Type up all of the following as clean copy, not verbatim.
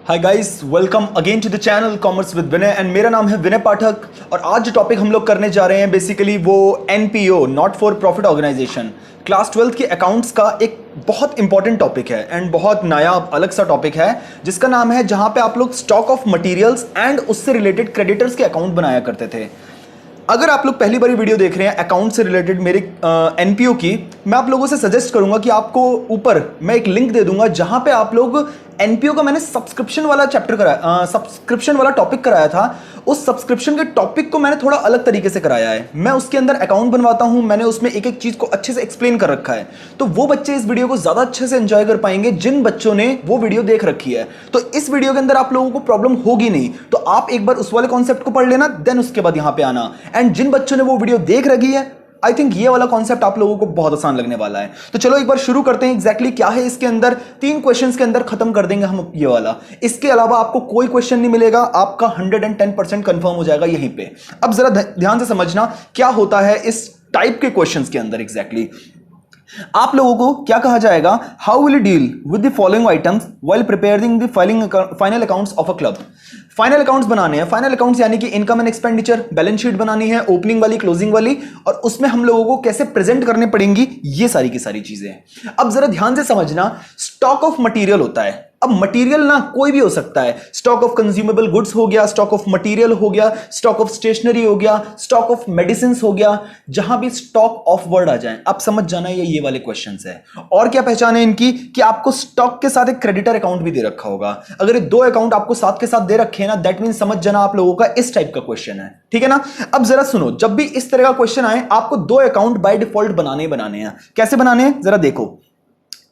Hi guys, welcome again to the channel commerce with Vinay and मेरा नाम है विनय पाठक। और आज जो टॉपिक हम लोग करने जा रहे हैं बेसिकली वो NPO, not for profit organization, class 12 के अकाउंट्स का एक बहुत इंपॉर्टेंट टॉपिक है एंड बहुत नया अलग सा टॉपिक है जिसका नाम है जहां पे आप लोग स्टॉक ऑफ मटेरियल्स एंड उससे रिलेटेड क्रेडिटर्स के अकाउंट बनाया करते थे। अगर आप लोग पहली बारी वीडियो देख रहे हैं अकाउंट से रिलेटेड मेरे एनपीओ की, मैं आप लोगों से सजेस्ट करूंगा कि आपको ऊपर मैं एक लिंक दे दूंगा जहां पे आप लोग एनपीओ का मैंने सब्सक्रिप्शन वाला चैप्टर कराया, सब्सक्रिप्शन वाला टॉपिक कराया था। उस सब्सक्रिप्शन के टॉपिक को मैंने थोड़ा अलग तरीके से कराया है। मैं उसके अंदर अकाउंट बनवाता हूं, मैंने उसमें एक एक चीज को अच्छे से एक्सप्लेन कर रखा है। तो वो बच्चे इस वीडियो को ज्यादा अच्छे से एंजॉय कर पाएंगे जिन बच्चों ने वो वीडियो देख रखी है। तो इस वीडियो के अंदर आप लोगों को प्रॉब्लम होगी नहीं, तो आप एक बार उस वाले कॉन्सेप्ट को पढ़ लेना, देन उसके बाद यहां पे आना। एंड जिन बच्चों ने वो वीडियो देख रखी है, आई थिंक ये वाला कॉन्सेप्ट आप लोगों को बहुत आसान लगने वाला है। तो चलो एक बार शुरू करते हैं। एग्जैक्टली क्या है इसके अंदर, 3 क्वेश्चंस के अंदर खत्म कर देंगे हम ये वाला। इसके अलावा आपको कोई क्वेश्चन नहीं मिलेगा, आपका 110% कंफर्म हो जाएगा यहीं पे। अब जरा ध्यान से समझना क्या होता है इस टाइप के क्वेश्चंस के अंदर। एग्जैक्टली आप लोगों को क्या कहा जाएगा, how will you deal with the following items while preparing the final accounts of a club. Final accounts बनाने हैं। फाइनल अकाउंट्स यानी कि income and expenditure, balance sheet बनानी है, ओपनिंग वाली, क्लोजिंग वाली, और उसमें हम लोगों को कैसे प्रेजेंट करने पड़ेंगी, ये सारी की सारी चीजें। अब जरा ध्यान से समझना, स्टॉक ऑफ मटेरियल होता है। अब मटेरियल ना कोई भी हो सकता है, स्टॉक ऑफ कंज्यूमेबल गुड्स हो गया, स्टॉक ऑफ मटेरियल हो गया, स्टॉक ऑफ स्टेशनरी हो गया, स्टॉक ऑफ मेडिसिन हो गया। जहां भी स्टॉक ऑफ वर्ड आ जाए आप समझ जाना ये वाले क्वेश्चंस है। और क्या पहचान है इनकी कि आपको स्टॉक के साथ एक क्रेडिटर अकाउंट भी दे रखा होगा। अगर ये 2 अकाउंट आपको साथ के साथ दे रखे हैं ना, दैट मीन समझ जाना आप लोगों का इस टाइप का क्वेश्चन है। ठीक है ना। अब जरा सुनो, जब भी इस तरह का क्वेश्चन आए आपको 2 अकाउंट बाय डिफॉल्ट बनाने हैं। कैसे बनाने हैं जरा देखो।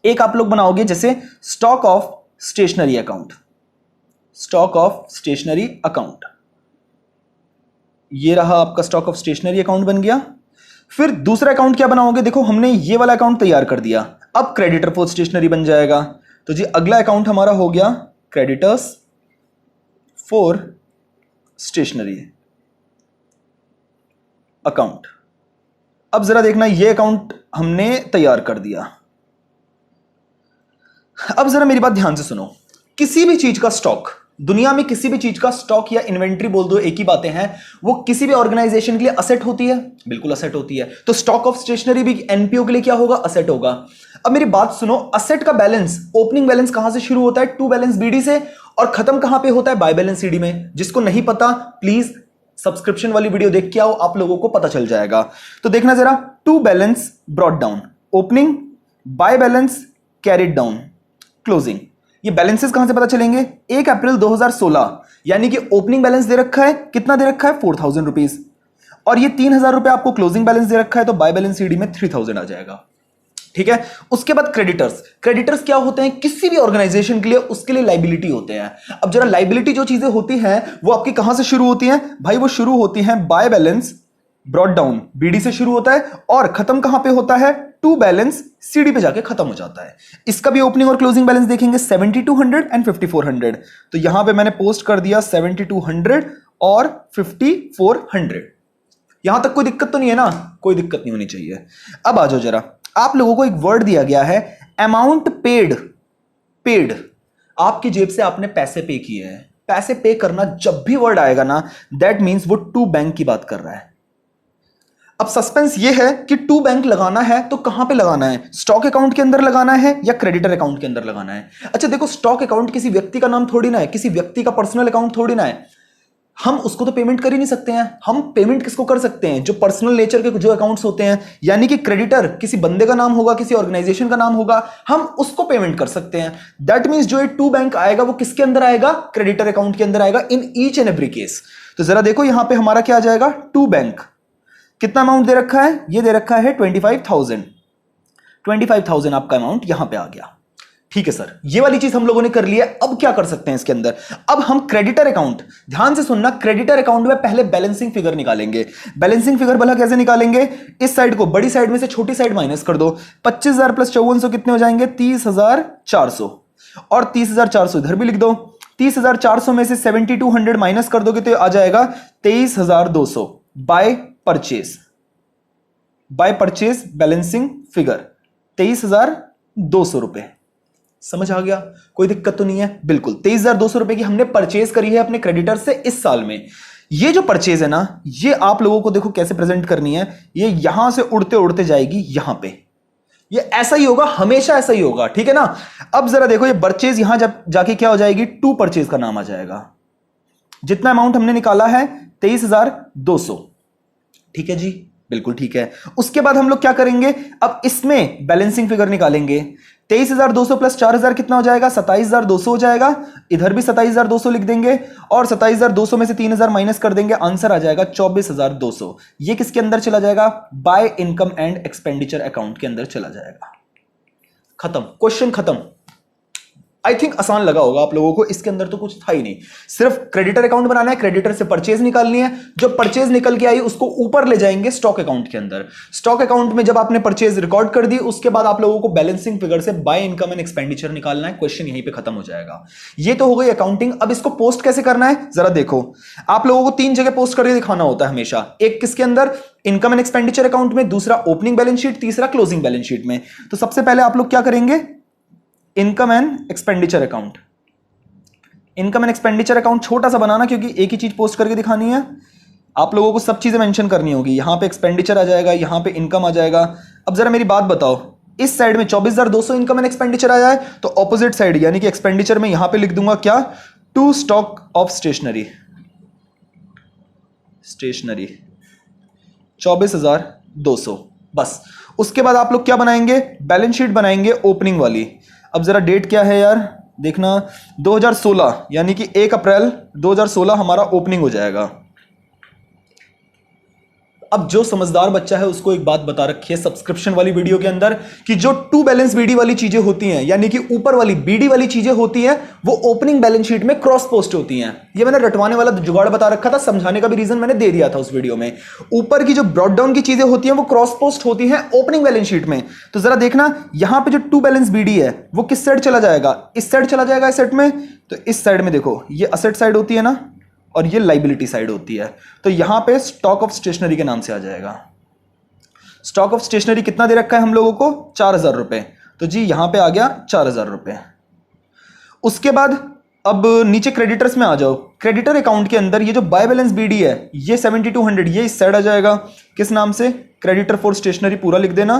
एक आप लोग बनाओगे जैसे stock of stationery account, stock of stationery account, ये रहा आपका स्टॉक ऑफ स्टेशनरी अकाउंट बन गया। फिर दूसरा अकाउंट क्या बनाओगे, देखो हमने ये वाला अकाउंट तैयार कर दिया, अब क्रेडिटर फॉर स्टेशनरी बन जाएगा। तो जी अगला अकाउंट हमारा हो गया क्रेडिटर्स फॉर स्टेशनरी अकाउंट। अब जरा देखना, ये अकाउंट हमने तैयार कर दिया। अब जरा मेरी बात ध्यान से सुनो, किसी भी चीज का स्टॉक, दुनिया में किसी भी चीज का स्टॉक या इन्वेंट्री बोल दो, एक ही बातें हैं, वो किसी भी ऑर्गेनाइजेशन के लिए असेट होती है, बिल्कुल असेट होती है। तो स्टॉक ऑफ स्टेशनरी भी एनपीओ के लिए क्या होगा, असेट होगा। अब मेरी बात सुनो, असेट का बैलेंस, ओपनिंग बैलेंस कहां से शुरू होता है, टू बैलेंस बीडी से, और खत्म कहां पे होता है, बाय बैलेंस सीडी में। जिसको नहीं पता प्लीज सब्सक्रिप्शन वाली वीडियो देख के आओ, आप लोगों को पता चल जाएगा। तो देखना जरा, to balance brought down, opening, by balance carried down, closing. ये बैलेंसेस कहां से पता चलेंगे, 1 अप्रैल 2016, यानी कि ओपनिंग बैलेंस दे रखा है, कितना दे रखा है, 4000 रुपीज, और ये 3000 रुपए आपको क्लोजिंग बैलेंस दे रखा है, तो बाय बैलेंस सीडी में 3000 आ जाएगा। ठीक है। उसके बाद क्रेडिटर्स। क्रेडिटर्स क्या होते हैं, किसी भी ऑर्गेनाइजेशन के लिए उसके लिए लाइबिलिटी होते हैं। अब जरा लाइबिलिटी जो चीजें होती हैं वो आपकी कहां से शुरू होती हैं भाई, वो शुरू होती हैं by balance brought down, BD से शुरू होता है, और खत्म कहां पे होता है, टू बैलेंस सीडी पे जाके खत्म हो जाता है। इसका भी ओपनिंग और क्लोजिंग बैलेंस देखेंगे, 7200 एंड 5400। तो यहां पे मैंने पोस्ट कर दिया 7200 और 5400। यहां तक कोई दिक्कत तो नहीं है ना, कोई दिक्कत नहीं होनी चाहिए। अब आ जाओ जरा, आप लोगों को एक वर्ड दिया गया है अमाउंट पेड। पेड, आपकी जेब से आपने पैसे पे किए हैं। पैसे पे करना जब भी वर्ड आएगा ना, दैट मींस वो टू बैंक की बात कर रहा है। अब सस्पेंस ये है कि टू बैंक लगाना है तो कहां पे लगाना है, स्टॉक अकाउंट के अंदर लगाना है या क्रेडिटर अकाउंट के अंदर लगाना है। अच्छा देखो, स्टॉक अकाउंट किसी व्यक्ति का नाम थोड़ी ना है, किसी व्यक्ति का पर्सनल अकाउंट थोड़ी ना है। हम उसको तो पेमेंट कर ही नहीं सकते हैं। हम पेमेंट किसको कर सकते हैं, जो पर्सनल नेचर के जो अकाउंट्स होते हैं, यानी कि क्रेडिटर किसी बंदे का नाम होगा, किसी ऑर्गेनाइजेशन का नाम होगा, हम उसको पेमेंट कर सकते हैं। दैट मींस जो ये टू बैंक आएगा वो किसके अंदर आएगा, क्रेडिटर अकाउंट के अंदर आएगा, in each and every case. तो जरा देखो यहां पे हमारा क्या आ जाएगा, टू बैंक। कितना अमाउंट दे रखा है, ये दे रखा है 25,000 आपका अमाउंट यहां पे आ गया। ठीक है सर, ये वाली चीज हम लोगों ने कर ली है। अब क्या कर सकते हैं इसके अंदर, अब हम क्रेडिटर अकाउंट, ध्यान से सुनना, क्रेडिटर अकाउंट में पहले बैलेंसिंग फिगर निकालेंगे। बैलेंसिंग फिगर भला कैसे निकालेंगे, इस साइड को बड़ी साइड में से छोटी साइड माइनस कर दो। 25,000 प्लस 5400 कितने हो जाएंगे, 30,400, और 30,400 इधर भी लिख दो। 30,400 में से 7200 माइनस कर दोगे तो आ जाएगा 23,200 by purchase. By purchase balancing figure 23,200 रुपए। समझ आ गया? कोई दिक्कत तो नहीं है? बिल्कुल। 23,200 रुपए की हमने परचेज करी है अपने क्रेडिटर से इस साल में। ये जो परचेज है ना, ये आप लोगों को देखो कैसे प्रेजेंट करनी है। ये यहां से उड़ते उड़ते जाएगी यहां पे। ये ऐसा ही होगा, हमेशा ऐसा ही होगा, ठीक है ना। अब जरा देखो, ये परचेज यहां जब जाके क्या हो जाएगी, टू परचेज का नाम आ जाएगा। जितना अमाउंट हमने निकाला है 23,200, ठीक है जी, बिल्कुल ठीक है। उसके बाद हम लोग क्या करेंगे, अब इसमें बैलेंसिंग फिगर निकालेंगे। 23,200 प्लस 4,000 कितना हो जाएगा, 27,200 हो जाएगा। इधर भी 27,200 लिख देंगे और 27,200 में से 3,000 माइनस कर देंगे, आंसर आ जाएगा 24,200। ये किसके अंदर चला जाएगा, by income and expenditure account के अंदर चला जाएगा। खत्म, क्वेश्चन खत्म। आई थिंक आसान लगा होगा आप लोगों को, इसके अंदर तो कुछ था ही नहीं। सिर्फ क्रेडिटर अकाउंट बनाना है, क्रेडिटर से परचेज निकालनी है, जो परचेज निकल के आई उसको ऊपर ले जाएंगे स्टॉक अकाउंट के अंदर। स्टॉक अकाउंट में जब आपने परचेज रिकॉर्ड कर दी, उसके बाद आप लोगों को बैलेंसिंग फिगर से बाय इनकम एंड एक्सपेंडिचर निकालना है। क्वेश्चन यहीं पे खत्म हो जाएगा। ये तो हो गई अकाउंटिंग। अब इसको पोस्ट कैसे करना है जरा देखो। आप लोगों को 3 जगह पोस्ट करके दिखाना होता है हमेशा। एक किसके अंदर, इनकम एंड एक्सपेंडिचर अकाउंट में, दूसरा ओपनिंग बैलेंस शीट, तीसरा क्लोजिंग बैलेंस शीट में। तो सबसे पहले आप लोग क्या करेंगे, income and expenditure account. Income and expenditure account छोटा सा बनाना, क्योंकि एक ही चीज पोस्ट करके दिखानी है। आप लोगों को सब चीजें मेंशन करनी होगी। यहां पे एक्सपेंडिचर आ जाएगा, यहां पे इनकम आ जाएगा। अब जरा मेरी बात बताओ, इस साइड में 24,200 इनकम एंड एक्सपेंडिचर आ जाए तो ऑपोजिट साइड यानी कि एक्सपेंडिचर में यहां पे लिख दूंगा क्या, to stock of stationery. Stationery 24,200 बस। उसके बाद आप लोग क्या बनाएंगे, बैलेंस शीट बनाएंगे ओपनिंग वाली। अब जरा डेट क्या है यार, देखना 2016, यानी कि 1 अप्रैल 2016 हमारा ओपनिंग हो जाएगा। अब जो समझदार बच्चा है उसको एक बात बता रखी है सब्सक्रिप्शन वाली वीडियो के अंदर, कि जो टू बैलेंस बीडी वाली चीजें होती हैं, यानी कि ऊपर वाली बीडी वाली चीजें होती हैं, वो ओपनिंग बैलेंस शीट में क्रॉस पोस्ट होती हैं। ये मैंने रटवाने वाला जुगाड़ बता रखा था, समझाने का भी रीजन मैंने दे दिया था उस वीडियो में। ऊपर की जो ब्रॉड डाउन की चीजें होती हैं वो क्रॉस पोस्ट होती हैं ओपनिंग बैलेंस शीट में। तो जरा देखना, यहां पर जो टू बैलेंस बीडी है वो किस साइड चला जाएगा, इस साइड चला जाएगा एसेट में। तो इस साइड में देखो, ये एसेट साइड होती है ना, और ये लाइबिलिटी साइड होती है। तो यहां पे स्टॉक ऑफ स्टेशनरी के नाम से आ जाएगा। स्टॉक ऑफ स्टेशनरी कितना दे रखा है हम लोगों को, 4,000 रुपए। तो जी यहां पे आ गया 4,000 रुपए। उसके बाद अब नीचे क्रेडिटर्स में आ जाओ। क्रेडिटर अकाउंट के अंदर ये जो बाय बैलेंस बीडी है, ये 7,200, ये इस साइड आ जाएगा। किस नाम से, क्रेडिटर फॉर स्टेशनरी पूरा लिख देना,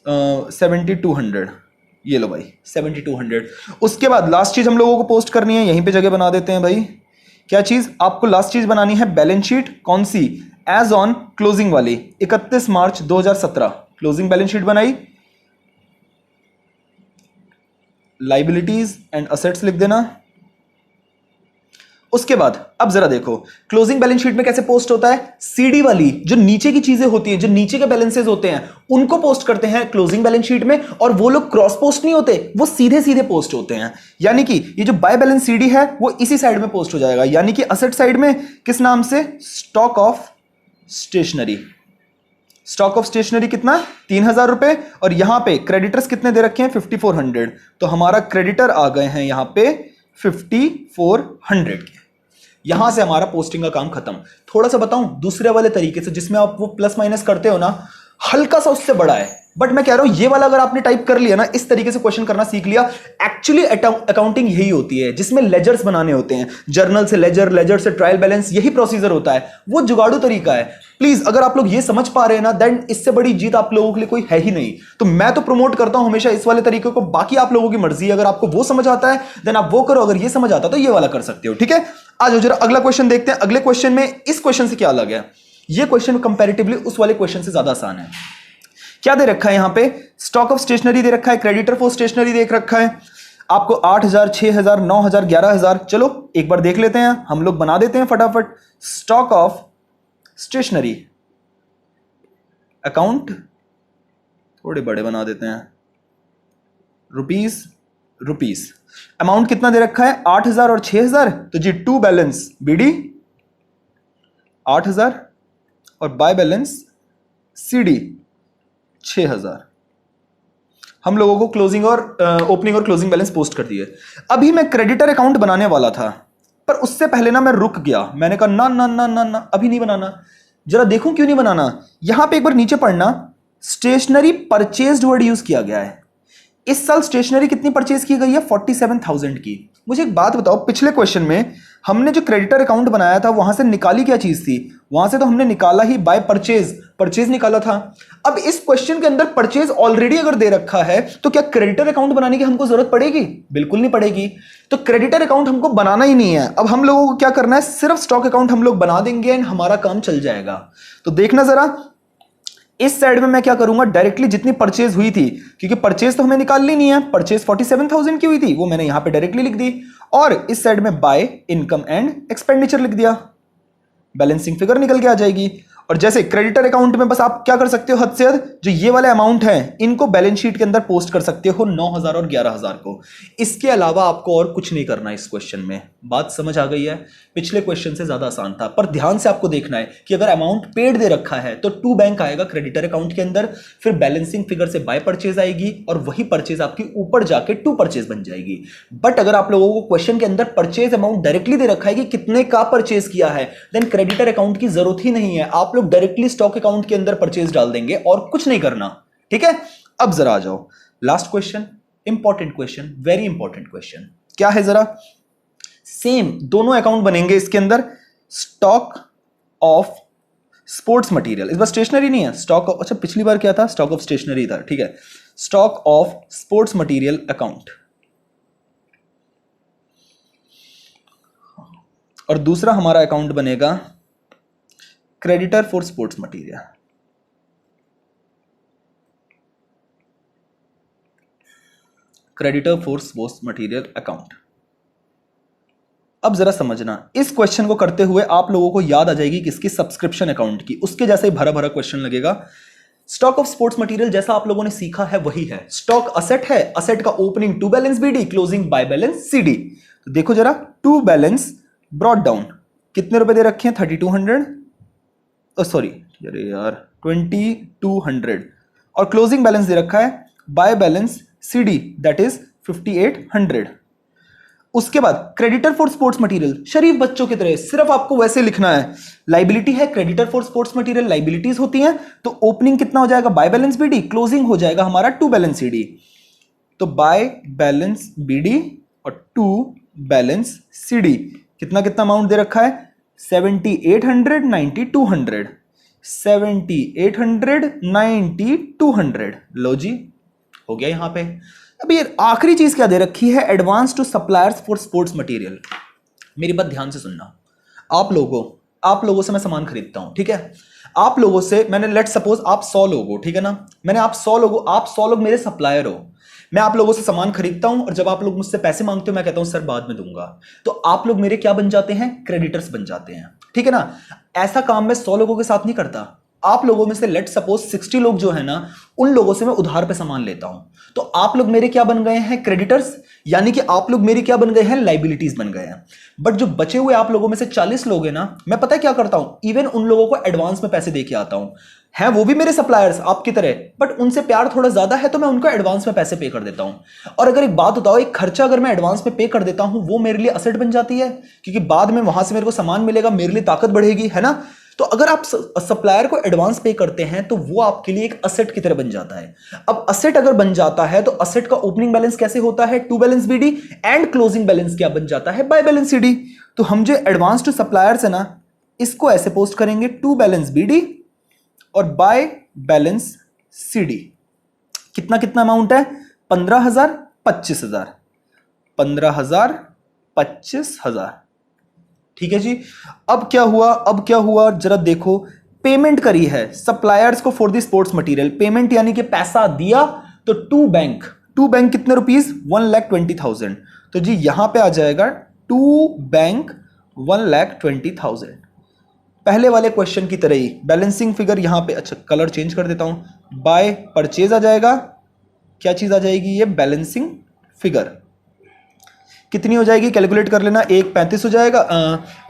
7,200। ये लो भाई 7,200। उसके बाद लास्ट चीज हम लोगों को पोस्ट करनी है, यहीं पे जगह बना देते हैं भाई। क्या चीज आपको लास्ट चीज बनानी है, बैलेंस शीट। कौन सी, एज ऑन क्लोजिंग वाली, 31 मार्च 2017 क्लोजिंग बैलेंस शीट बनाई। लाइबिलिटीज एंड असेट्स लिख देना। उसके बाद अब जरा देखो, क्लोजिंग बैलेंस शीट में कैसे पोस्ट होता है, सीडी वाली जो नीचे की चीजें होती हैं, जो नीचे के बैलेंसेस होते हैं, उनको पोस्ट करते हैं क्लोजिंग बैलेंस शीट में। और वो लोग क्रॉस पोस्ट नहीं होते, वो सीधे सीधे पोस्ट होते हैं। यानी कि ये जो बाय बैलेंस सीडी है वो इसी साइड में पोस्ट हो जाएगा, यानी कि असेट साइड में किस नाम से, stock of stationery. Stock of stationery कितना, 3,000 रुपए। और यहां पे क्रेडिटर्स कितने दे रखे हैं, 5,400। तो हमारा क्रेडिटर आ गए हैं यहां पे 5,400 के। यहां से हमारा पोस्टिंग का काम खत्म। थोड़ा सा बताऊं दूसरे वाले तरीके से, जिसमें आप वो प्लस माइनस करते हो ना, हल्का सा उससे बड़ा है, बट मैं कह रहा हूं ये वाला अगर आपने टाइप कर लिया ना, इस तरीके से क्वेश्चन करना सीख लिया। एक्चुअली अकाउंटिंग यही होती है, जिसमें लेजर्स बनाने होते हैं, जर्नल से लेजर, लेजर से ट्रायल बैलेंस, यही प्रोसीजर होता है। वो जुगाड़ू तरीका है। प्लीज अगर आप लोग ये समझ पा रहे हैं ना, देन इससे बड़ी जीत आप लोगों के लिए कोई है ही नहीं। तो मैं तो प्रमोट करता हूं हमेशा इस वाले तरीके को, बाकी आप लोगों की मर्जी है। अगर आपको वो समझ आता है देन आप वो करो, अगर ये समझ आता है तो ये वाला कर सकते हो, ठीक है। आज जरा अगला क्वेश्चन देखते हैं। अगले क्वेश्चन में इस क्वेश्चन से क्या अलग है, ये क्वेश्चन कंपैरेटिवली उस वाले क्वेश्चन से ज्यादा आसान है। क्या दे रखा है यहां पे, स्टॉक ऑफ स्टेशनरी दे रखा है, क्रेडिटर फॉर स्टेशनरी देख रखा है आपको 8,000, 6,000, 9,000, 11,000। चलो एक बार देख लेते हैं, हम लोग बना देते हैं फटाफट। स्टॉक ऑफ स्टेशनरी अकाउंट थोड़े बड़े बना देते हैं, रुपीस। अमाउंट कितना दे रखा है, 8,000 और 6,000। तो जी टू बैलेंस बीडी 8,000 और बाय बैलेंस सीडी 6,000। हम लोगों को क्लोजिंग और ओपनिंग और क्लोजिंग बैलेंस पोस्ट कर दिए। अभी मैं क्रेडिटर अकाउंट बनाने वाला था, पर उससे पहले ना मैं रुक गया। मैंने कहा ना ना ना ना ना, अभी नहीं बनाना। जरा देखूं क्यों नहीं बनाना। यहां पे एक बार नीचे पढ़ना, स्टेशनरी परचेज्ड वर्ड यूज किया गया है। इस साल स्टेशनरी कितनी परचेज की गई है? 47,000 की। मुझे एक बात बताओ, पिछले क्वेश्चन में हमने जो क्रेडिटर अकाउंट बनाया था वहां से निकाली क्या चीज थी? वहां से तो हमने निकाला ही बाय परचेज, परचेज निकाला था। अब इस क्वेश्चन के अंदर परचेज ऑलरेडी अगर दे रखा है तो क्या क्रेडिटर अकाउंट बनाने की हमको जरूरत पड़ेगी? बिल्कुल नहीं पड़ेगी। तो क्रेडिटर अकाउंट हमको बनाना ही नहीं है। अब हम लोगों को क्या करना है, सिर्फ स्टॉक अकाउंट हम लोग बना देंगे एंड हमारा काम चल जाएगा। तो देखना जरा, इस साइड में मैं क्या करूंगा, डायरेक्टली जितनी परचेज हुई थी, क्योंकि परचेज तो हमें निकालनी नहीं है, परचेज 47,000 की हुई थी, वो मैंने यहां पे डायरेक्टली लिख दी। और इस साइड में बाय इनकम एंड एक्सपेंडिचर लिख दिया, बैलेंसिंग फिगर निकल के आ जाएगी। और जैसे क्रेडिटर अकाउंट में बस आप क्या कर सकते हो, हद से हद जो ये वाले अमाउंट हैं इनको बैलेंस शीट के अंदर पोस्ट कर सकते हो, 9,000 और 11,000 को। इसके अलावा आपको और कुछ नहीं करना इस क्वेश्चन में। बात समझ आ गई है? पिछले क्वेश्चन से ज्यादा आसान था, पर ध्यान से आपको देखना है कि अगर अमाउंट पेड दे रखा है तो टू बैंक आएगा क्रेडिटर अकाउंट के अंदर, फिर बैलेंसिंग फिगर से बाय परचेज आएगी और वही परचेज आपकी ऊपर जाके टू परचेज बन जाएगी। बट अगर आप लोगों को क्वेश्चन के अंदर परचेज अमाउंट डायरेक्टली दे रखा है कि कितने का परचेज किया है, देन क्रेडिटर अकाउंट की जरूरत ही नहीं है। आप लोग डायरेक्टली स्टॉक अकाउंट के अंदर परचेज डाल देंगे और कुछ नहीं करना। ठीक है, अब जरा आ जाओ last question, important question, very important question. क्या है जरा, सेम दोनों अकाउंट बनेंगे इसके अंदर, स्टॉक ऑफ स्पोर्ट्स मटेरियल। इस बार स्टेशनरी नहीं है, स्टॉक ऑफ, अच्छा पिछली बार क्या था, स्टॉक ऑफ स्टेशनरी था। ठीक है, stock of sports material account. और दूसरा हमारा अकाउंट बनेगा creditor for sports material. Creditor for sports material account. अब जरा समझना, इस क्वेश्चन को करते हुए आप लोगों को याद आ जाएगी किसकी, सब्सक्रिप्शन अकाउंट की। उसके जैसे ही भरा भरा क्वेश्चन लगेगा। स्टॉक ऑफ स्पोर्ट्स मटेरियल जैसा आप लोगों ने सीखा है वही है। स्टॉक असेट है, असेट का opening to balance BD, closing by balance CD. तो देखो जरा, टू बैलेंस ब्रॉट डाउन कितने रुपए दे रखे हैं, 3200, सॉरी अरे यार 2200, और क्लोजिंग बैलेंस दे रखा है bye balance CD that is 5800। उसके बाद क्रेडिटर फॉर स्पोर्ट्स मटेरियल, शरीफ बच्चों की तरह सिर्फ आपको वैसे लिखना है। लाइबिलिटी है, creditor for sports material liabilities होती हैं, तो ओपनिंग कितना हो जाएगा, बाय बैलेंस बीडी, क्लोजिंग हो जाएगा हमारा टू बैलेंस सीडी। तो बाय बैलेंस बीडी और टू बैलेंस सीडी कितना कितना अमाउंट दे रखा है, 7800, 9200, 7800, 9200। लो जी, हो गया यहां पे। अब ये आखिरी चीज क्या दे रखी है, advance to suppliers for sports material. मेरी बात ध्यान से सुनना, आप लोगों से मैं सामान खरीदता हूं, ठीक है। आप लोगों से मैंने, लेट सपोज आप 100 लोग हो, ठीक है ना, मैंने आप 100 लोग मेरे सप्लायर हो। मैं आप लोगों से सामान खरीदता हूं और जब आप लोग मुझसे पैसे मांगते हो मैं कहता हूं सर बाद में दूंगा, तो आप लोग मेरे क्या बन जाते हैं, क्रेडिटर्स बन जाते हैं, ठीक है ना। ऐसा काम मैं 100 लोगों के साथ नहीं करता। आप लोगों में से लेट सपोज 60 लोग जो है ना, उन लोगों से मैं उधार पे सामान लेता हूं, तो आप लोग मेरे क्या बन गए हैं, क्रेडिटर्स, यानी कि आप लोग मेरी क्या बन गए हैं, लाइबिलिटीज बन गए हैं। बट जो बचे हुए आप लोगों में से 40 लोग हैं ना, मैं पता है क्या करता हूं, इवन उन लोगों को एडवांस में पैसे दे के आता हूं। हैं वो भी मेरे सप्लायर्स आपकी तरह, बट उनसे प्यार थोड़ा ज्यादा है तो मैं उनको एडवांस में पैसे पे कर देता हूं। और अगर एक बात बताओ, एक खर्चा अगर मैं एडवांस में पे कर देता हूं वो मेरे लिए असेट बन जाती है, क्योंकि बाद में वहां से मेरे को सामान मिलेगा, मेरे लिए ताकत बढ़ेगी, है ना। तो अगर आप सप्लायर को एडवांस पे करते हैं तो वो आपके लिए एक असेट की तरह बन जाता है। अब असेट अगर बन जाता है तो असेट का ओपनिंग बैलेंस कैसे होता है, to balance BD, and closing balance क्या बन जाता है, बाय बैलेंस सीडी। तो हम जो एडवांस टू सप्लायर्स है ना, इसको ऐसे पोस्ट करेंगे, टू बैलेंस बीडी और बाय बैलेंस सीडी। कितना कितना अमाउंट है, 15,000, 25,000, 15,000, 25,000, ठीक है जी। अब क्या हुआ जरा देखो, पेमेंट करी है सप्लायर्स को for the sports material, payment यानी कि पैसा दिया, तो टू बैंक कितने रुपीस, 1,20,000। तो जी यहां पे आ जाएगा टू बैंक 1,20,000। पहले वाले क्वेश्चन की तरह ही बैलेंसिंग फिगर यहां पे, अच्छा कलर चेंज कर देता हूं, बाय परचेज आ जाएगा, क्या चीज आ जाएगी, ये बैलेंसिंग फिगर कितनी हो जाएगी, कैलकुलेट कर लेना, 1,35 हो जाएगा,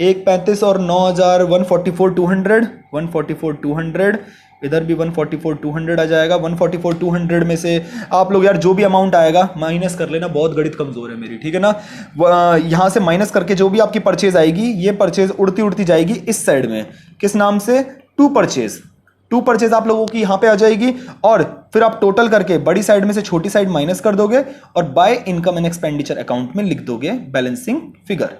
1,35 और 9,000, 144,200, 144,200, इधर भी 144,200 आ जाएगा। 144,200 में से आप लोग यार जो भी अमाउंट आएगा माइनस कर लेना, बहुत गणित कमजोर है मेरी, ठीक है ना। यहाँ से माइनस करके जो भी आपकी परचेज आएगी, ये परचेज उड़ती उड़ती जाएगी इस साइड में, किस नाम से, टू परचेज, टू परचेज आप लोगों की यहां पे आ जाएगी और फिर आप टोटल करके बड़ी साइड में से छोटी साइड माइनस कर दोगे और by income and expenditure account में लिख दोगे बैलेंसिंग फिगर।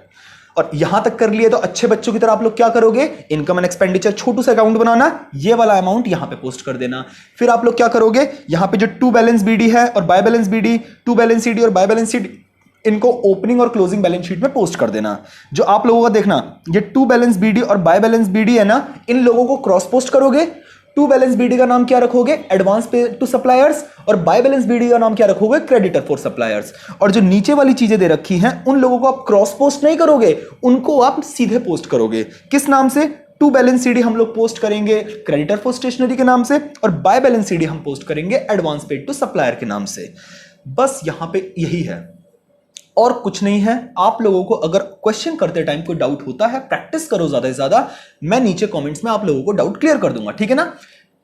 और यहां तक कर लिए तो अच्छे बच्चों की तरह आप लोग क्या करोगे, इनकम एंड एक्सपेंडिचर छोटू सा अकाउंट बनाना, ये वाला अमाउंट यहां पे पोस्ट कर देना। फिर आप लोग क्या करोगे, यहां पे जो टू बैलेंस बीडी है और by balance BD, to balance CD और बाय बैलेंस सीडी, इनको ओपनिंग और क्लोजिंग बैलेंस शीट में पोस्ट कर देना। जो आप लोगों का देखना, ये टू बैलेंस बीडी और बाय बैलेंस बीडी है ना, इन लोगों को क्रॉस पोस्ट करोगे। टू बैलेंस बीडी का नाम क्या रखोगे, एडवांस पे टू सप्लायर्स, और बाय बैलेंस बीडी का नाम क्या रखोगे, क्रेडिटर फॉर सप्लायर्स। और जो नीचे वाली चीजें दे रखी हैं उन लोगों को आप क्रॉस पोस्ट नहीं करोगे, उनको आप सीधे पोस्ट करोगे। किस नाम से, टू बैलेंस सीडी हम लोग पोस्ट करेंगे क्रेडिटर फॉर स्टेशनरी के नाम से, और बाय बैलेंस सीडी हम पोस्ट करेंगे एडवांस पेड टू सप्लायर के नाम से। बस यहां पे यही है और कुछ नहीं है। आप लोगों को अगर क्वेश्चन करते टाइम कोई डाउट होता है, प्रैक्टिस करो ज्यादा से ज्यादा, मैं नीचे कमेंट्स में आप लोगों को डाउट क्लियर कर दूंगा, ठीक है ना।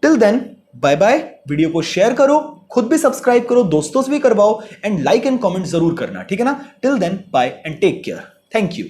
Till then bye bye. Video को शेयर करो, खुद भी सब्सक्राइब करो, दोस्तों से भी करवाओ, एंड लाइक एंड कमेंट जरूर करना, ठीक है ना। Till then bye and take care, thank you.